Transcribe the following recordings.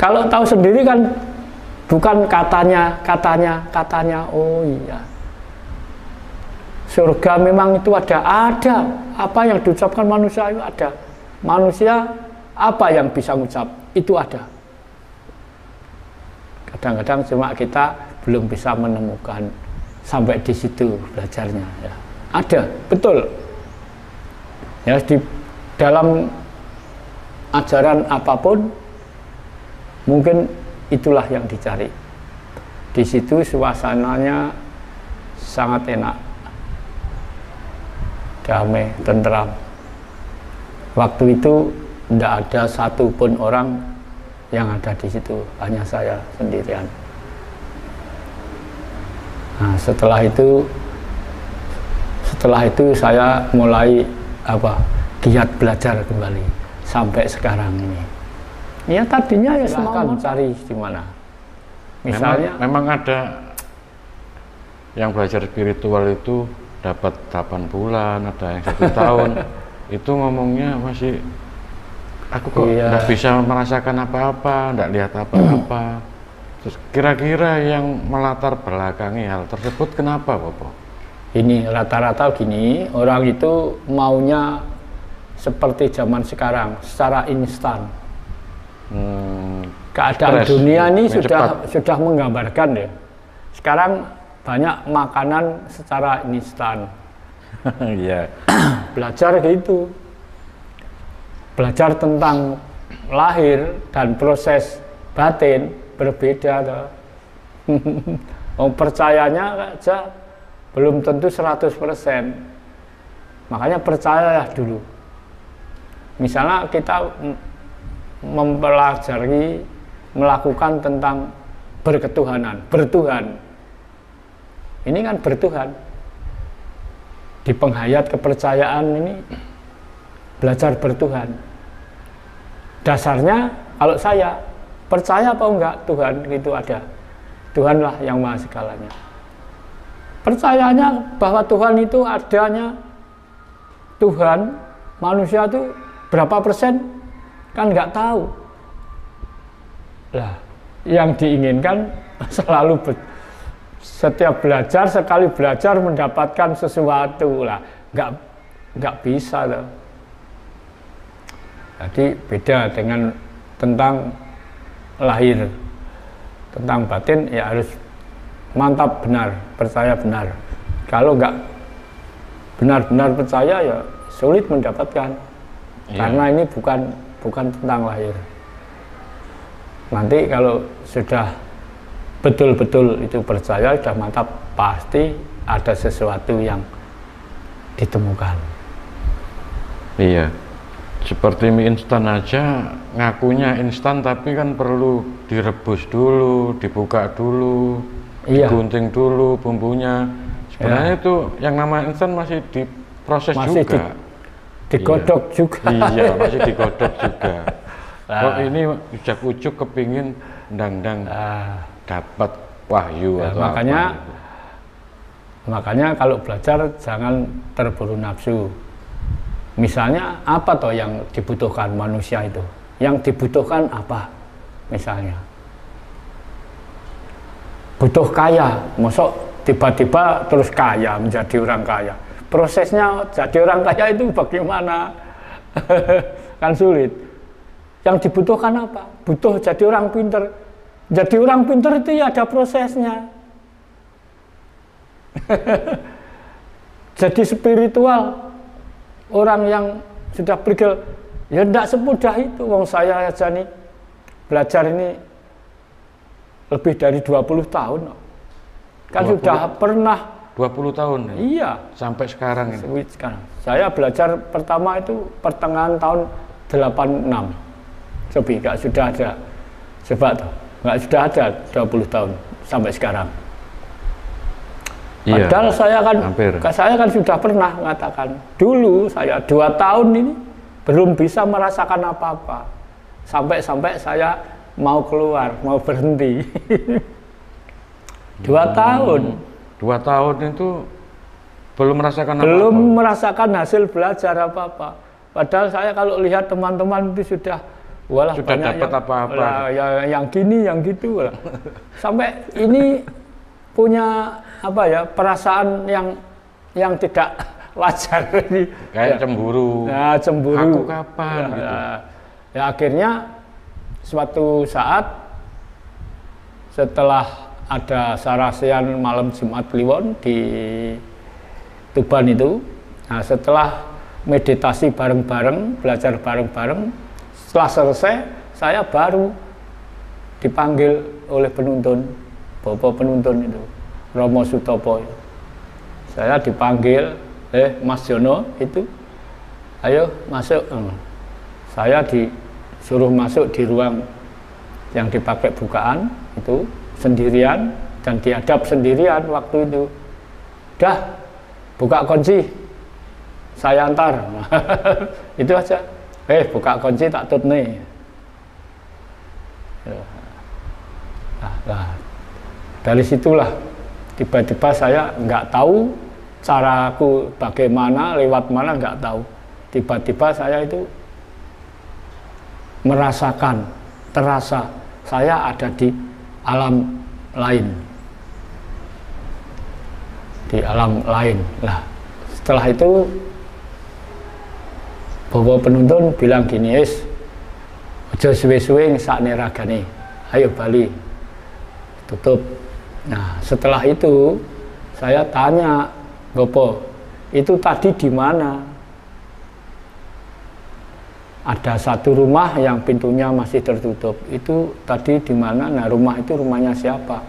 Kalau tahu sendiri kan bukan katanya. Oh iya. Surga memang itu ada. Apa yang diucapkan manusia itu ada. Manusia apa yang bisa ngucap itu ada. Kadang-kadang cuma kita belum bisa menemukan sampai di situ belajarnya. Ya. Ada, betul. Ya, di dalam ajaran apapun mungkin itulah yang dicari. Di situ suasananya sangat enak, damai, tentram. Waktu itu tidak ada satupun orang yang ada di situ, hanya saya sendirian. Nah, setelah itu saya mulai giat belajar kembali sampai sekarang ini. Ya tadinya ya semua cari di mana. Misalnya memang ada yang belajar spiritual itu dapat 8 bulan, ada yang 1 tahun. Itu ngomongnya masih aku kok nggak bisa merasakan apa-apa, nggak lihat apa-apa. Terus kira-kira yang melatar belakangi hal tersebut kenapa, Bopo? Ini rata-rata gini, orang itu maunya seperti zaman sekarang, secara instan. Keadaan dunia ini sudah menggambarkan ya. Sekarang banyak makanan secara instan. Iya. Belajar gitu. Belajar tentang lahir dan proses batin berbeda. Percayanya aja belum tentu 100%. Makanya percayalah dulu. Misalnya kita mempelajari, melakukan tentang berketuhanan, bertuhan. Ini kan bertuhan. Di penghayat kepercayaan ini belajar bertuhan. Dasarnya kalau saya percaya apa enggak Tuhan itu ada. Tuhanlah yang maha segalanya. Percayanya bahwa Tuhan itu adanya. Tuhan, manusia itu berapa persen kan nggak tahu. Lah, yang diinginkan selalu setiap belajar, sekali belajar mendapatkan sesuatu lah, nggak bisa loh. Jadi beda dengan tentang lahir, tentang batin ya harus mantap benar, percaya benar. Kalau nggak benar-benar percaya ya sulit mendapatkan, karena ini bukan tentang lahir. Nanti kalau sudah betul-betul itu percaya, sudah mantap, pasti ada sesuatu yang ditemukan. Iya, seperti mie instan aja, ngakunya instan tapi kan perlu direbus dulu, dibuka dulu, digunting dulu bumbunya. Sebenarnya itu yang namanya instan masih diproses juga. Digodok juga. Iya, masih digodok juga. Kok ini ujuk-ujuk kepingin ndang-ndang dapat wahyu atau makanya kalau belajar jangan terburu nafsu. Misalnya apa toh yang dibutuhkan manusia itu? Yang dibutuhkan apa? Misalnya butuh kaya, mosok tiba-tiba terus kaya, menjadi orang kaya. Prosesnya jadi orang kaya itu bagaimana? Kan sulit. Yang dibutuhkan apa? Butuh jadi orang pinter. Jadi orang pinter itu ya ada prosesnya. Jadi spiritual, orang yang sudah bergel, ya tidak semudah itu. Wong saya aja nih belajar ini lebih dari 20 tahun. Kan 20, sudah pernah 20 tahun. Iya. Sampai sekarang ini. Sekarang. Saya belajar pertama itu pertengahan tahun 86. Coba nggak sudah ada. Coba tuh, nggak sudah ada 20 tahun sampai sekarang. Iya, padahal saya kan sudah pernah mengatakan dulu saya 2 tahun ini belum bisa merasakan apa-apa. Sampai saya mau keluar, mau berhenti. 2 tahun. 2 tahun itu belum merasakan apa-apa. Belum merasakan hasil belajar apa-apa. Padahal saya kalau lihat teman-teman itu sudah walah sudah dapat apa-apa ya, yang gini yang gitu lah. Sampai ini punya apa ya, perasaan yang tidak wajar ini, kayak cemburu. Nah, cemburu. Aku kapan ya, gitu. Ya akhirnya suatu saat setelah ada sarasean malam Jumat Kliwon di Tuban itu, nah setelah meditasi bareng-bareng, belajar bareng-bareng, setelah selesai saya baru dipanggil oleh penuntun, bapak penuntun itu Romo Sutopo. Saya dipanggil, Mas Jono itu, ayo masuk. Saya disuruh masuk di ruang yang dipakai bukaan itu sendirian dan diadap sendirian waktu itu. Dah, buka kunci, saya antar. Itu aja. Buka kunci tak tutne. Nah, dari situlah tiba-tiba saya nggak tahu caraku bagaimana, lewat mana nggak tahu. Tiba-tiba saya itu merasakan, terasa saya ada di alam lain. Di alam lain. Lah, setelah itu bapak penuntun bilang gini, aja suwe-suwe ngesakne ragane. Ayo bali. Tutup. Nah, setelah itu saya tanya, Bapak, itu tadi di mana? Ada satu rumah yang pintunya masih tertutup. Itu tadi di mana? Nah, rumah itu rumahnya siapa?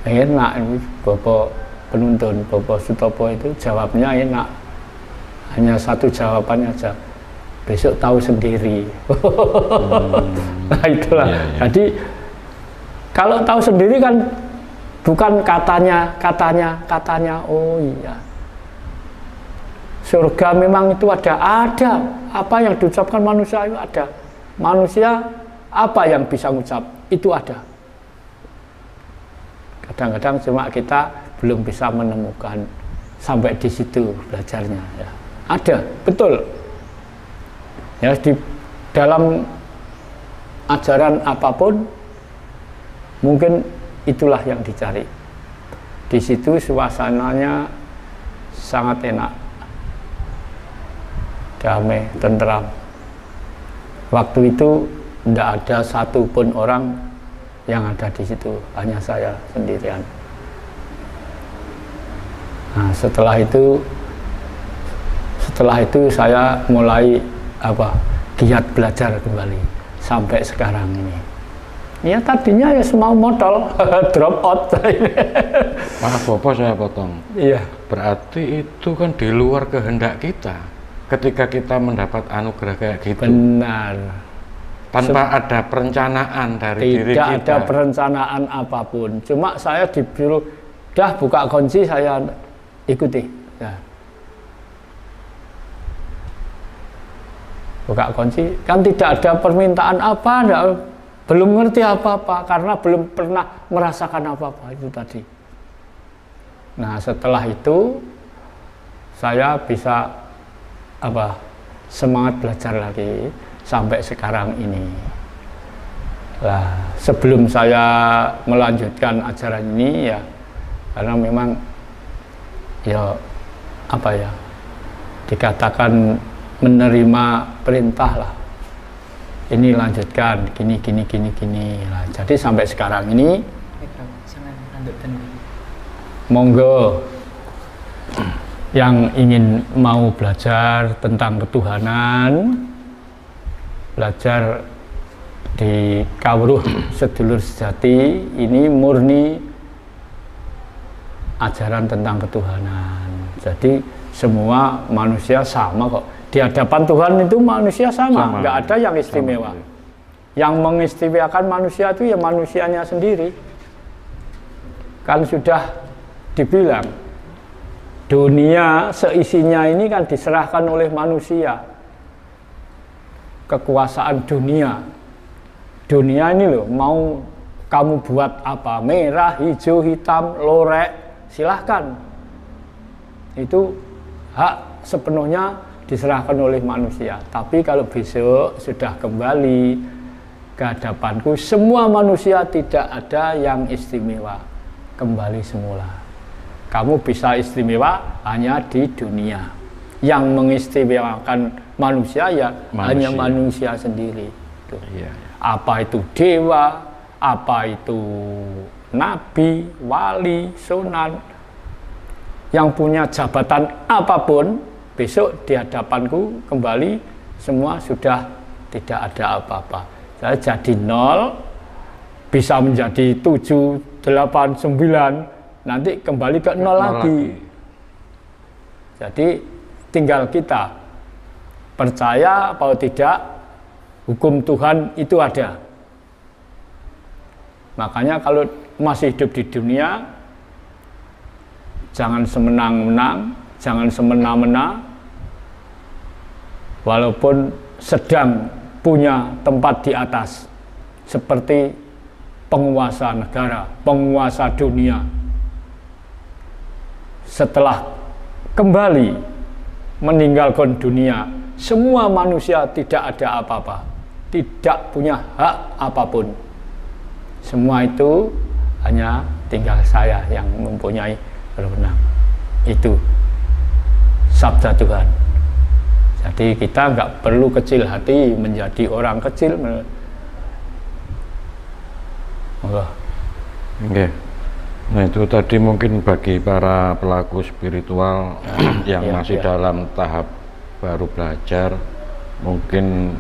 Enak ini Bapak penuntun, Bapak Sutopo itu jawabnya enak. Hanya satu jawabannya aja. Besok tahu sendiri. Nah, itulah. Iya. Jadi kalau tahu sendiri kan bukan katanya. Oh iya. Surga memang itu ada. Apa yang diucapkan manusia itu ada. Manusia apa yang bisa mengucap itu ada. Kadang-kadang cuma kita belum bisa menemukan sampai di situ belajarnya. Ya. Ada, betul. Ya, di dalam ajaran apapun mungkin itulah yang dicari. Di situ suasananya sangat enak, damai, tentram. Waktu itu tidak ada satupun orang yang ada di situ, hanya saya sendirian. Nah, setelah itu saya mulai giat belajar kembali sampai sekarang ini. Ya tadinya ya semau modal, drop out. Maaf Bapak, saya potong. Iya. Berarti itu kan di luar kehendak kita. Ketika kita mendapat anugerah kayak gitu. Benar. Tanpa ada perencanaan dari diri kita. Tidak ada perencanaan apapun. Cuma saya disuruh, dah buka kunci, saya ikuti. Ya. Buka kunci, kan tidak ada permintaan apa, belum ngerti apa-apa, karena belum pernah merasakan apa-apa itu tadi. Nah, setelah itu saya bisa semangat belajar lagi sampai sekarang ini. Nah, sebelum saya melanjutkan ajaran ini ya, karena memang ya dikatakan menerima perintah lah. Ini lanjutkan, gini. Nah, jadi sampai sekarang ini, monggo yang ingin mau belajar tentang ketuhanan, belajar di Kawruh Sedulur Sejati, ini murni ajaran tentang ketuhanan. Jadi semua manusia sama kok. Di hadapan Tuhan itu manusia sama. Nggak ada yang istimewa. Yang mengistimewakan manusia itu ya manusianya sendiri. Kan sudah dibilang, dunia seisinya ini kan diserahkan oleh manusia. Kekuasaan dunia. Dunia ini loh, mau kamu buat apa? Merah, hijau, hitam, lorek, silahkan. Itu hak sepenuhnya diserahkan oleh manusia. Tapi kalau besok sudah kembali ke hadapanku, semua manusia tidak ada yang istimewa, kembali semula. Kamu bisa istimewa hanya di dunia. Yang mengistimewakan manusia ya hanya manusia sendiri. Iya. Apa itu dewa, apa itu nabi, wali, sunan, yang punya jabatan apapun, besok di hadapanku kembali semua sudah tidak ada apa-apa. Saya jadi 0, bisa menjadi 7, 8, 9, nanti kembali ke 0 lagi. Jadi tinggal kita percaya atau tidak, hukum Tuhan itu ada. Makanya kalau masih hidup di dunia, jangan semenang-menang, jangan semena-mena, walaupun sedang punya tempat di atas, seperti penguasa negara, penguasa dunia. Setelah kembali meninggalkan dunia, semua manusia tidak ada apa-apa, tidak punya hak apapun. Semua itu hanya tinggal saya yang mempunyai berwenang. Itu sabda Tuhan. Jadi kita nggak perlu kecil hati menjadi orang kecil. Oke. Nah itu tadi mungkin bagi para pelaku spiritual yang masih dalam tahap baru belajar, mungkin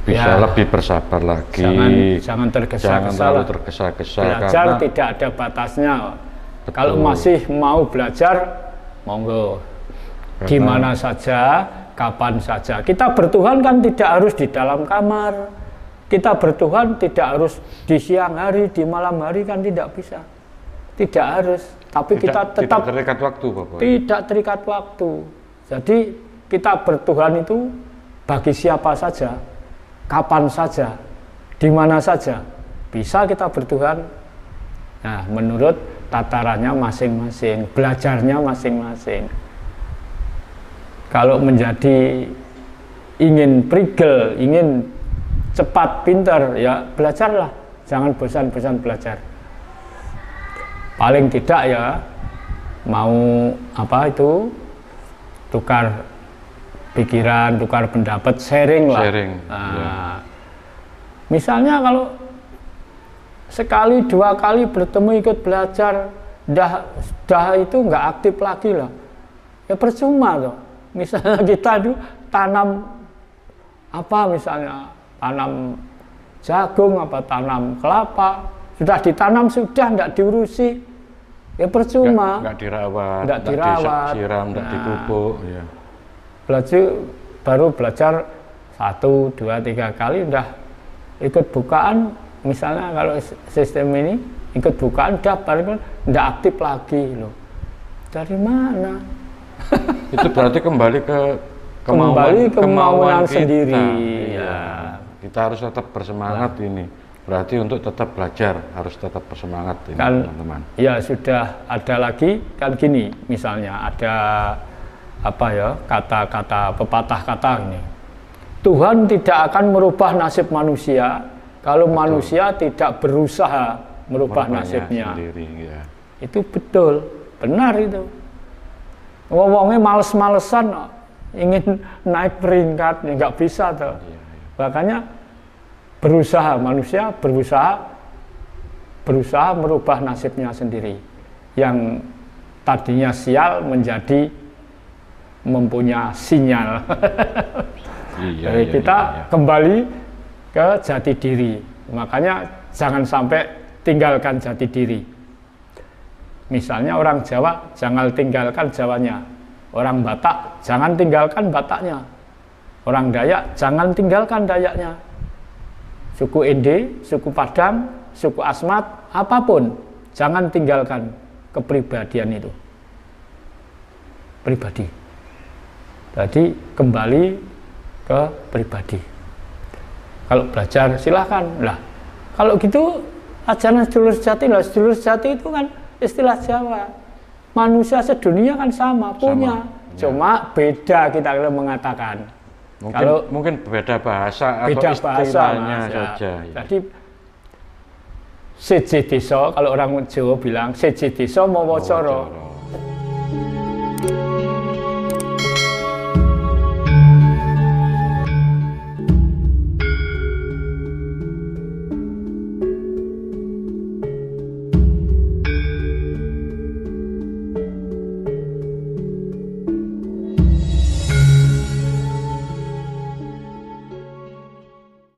bisa lebih bersabar lagi. Jangan tergesa-gesa. Jangan terlalu tergesa-gesa. Belajar karena tidak ada batasnya. Betul. Kalau masih mau belajar, monggo. Di mana saja, kapan saja. Kita bertuhan kan tidak harus di dalam kamar. Kita bertuhan tidak harus di siang hari, di malam hari kan tidak bisa. Tidak harus. Tapi kita tetap tidak terikat waktu, Bapak. Tidak terikat waktu. Jadi kita bertuhan itu bagi siapa saja, kapan saja, di mana saja bisa kita bertuhan. Nah, menurut tatarannya masing-masing, belajarnya masing-masing. Kalau menjadi ingin prigel, ingin cepat pintar, ya belajarlah, jangan bosan-bosan belajar. Paling tidak ya mau apa itu, tukar pikiran, tukar pendapat, sharing lah. Nah, misalnya kalau sekali 2 kali bertemu ikut belajar, dah itu nggak aktif lagi lah, ya percuma loh. Misalnya kita itu tanam apa, misalnya tanam jagung apa tanam kelapa, sudah ditanam sudah nggak diurusi, ya percuma. Nggak dirawat, nggak disiram, nggak dipupuk. Ya. Baru belajar 1, 2, 3 kali udah ikut bukaan, misalnya kalau sistem ini ikut bukaan udah paling nggak aktif lagi loh. Dari mana? Itu berarti kembali ke kemauan sendiri. Ya. Kita harus tetap bersemangat ini. Berarti untuk tetap belajar harus tetap bersemangat ini, teman-teman. Ya sudah ada lagi kan gini, misalnya ada apa ya, kata-kata pepatah kata ini. Tuhan tidak akan merubah nasib manusia kalau manusia tidak berusaha merubah nasibnya sendiri, ya. Itu betul, benar itu. Ngomongnya males-malesan, ingin naik peringkat, ya nggak bisa tuh. Iya. Makanya berusaha, manusia berusaha merubah nasibnya sendiri. Yang tadinya sial menjadi mempunyai sinyal. Jadi kita kembali ke jati diri. Makanya jangan sampai tinggalkan jati diri. Misalnya orang Jawa, jangan tinggalkan Jawanya. Orang Batak, jangan tinggalkan Bataknya. Orang Dayak, jangan tinggalkan Dayaknya. Suku Ende, suku Padang, suku Asmat, apapun, jangan tinggalkan kepribadian itu. Pribadi. Jadi kembali ke pribadi. Kalau belajar silahkan lah. Kalau gitu ajaran sedulur sejati lah. Sedulur sejati itu kan istilah Jawa. Manusia sedunia kan sama, punya Cuma beda kita kalau mengatakan. Mungkin beda bahasa beda atau istilahnya saja. Ya. Jadi siji desa, kalau orang Jawa bilang siji desa mawa cara.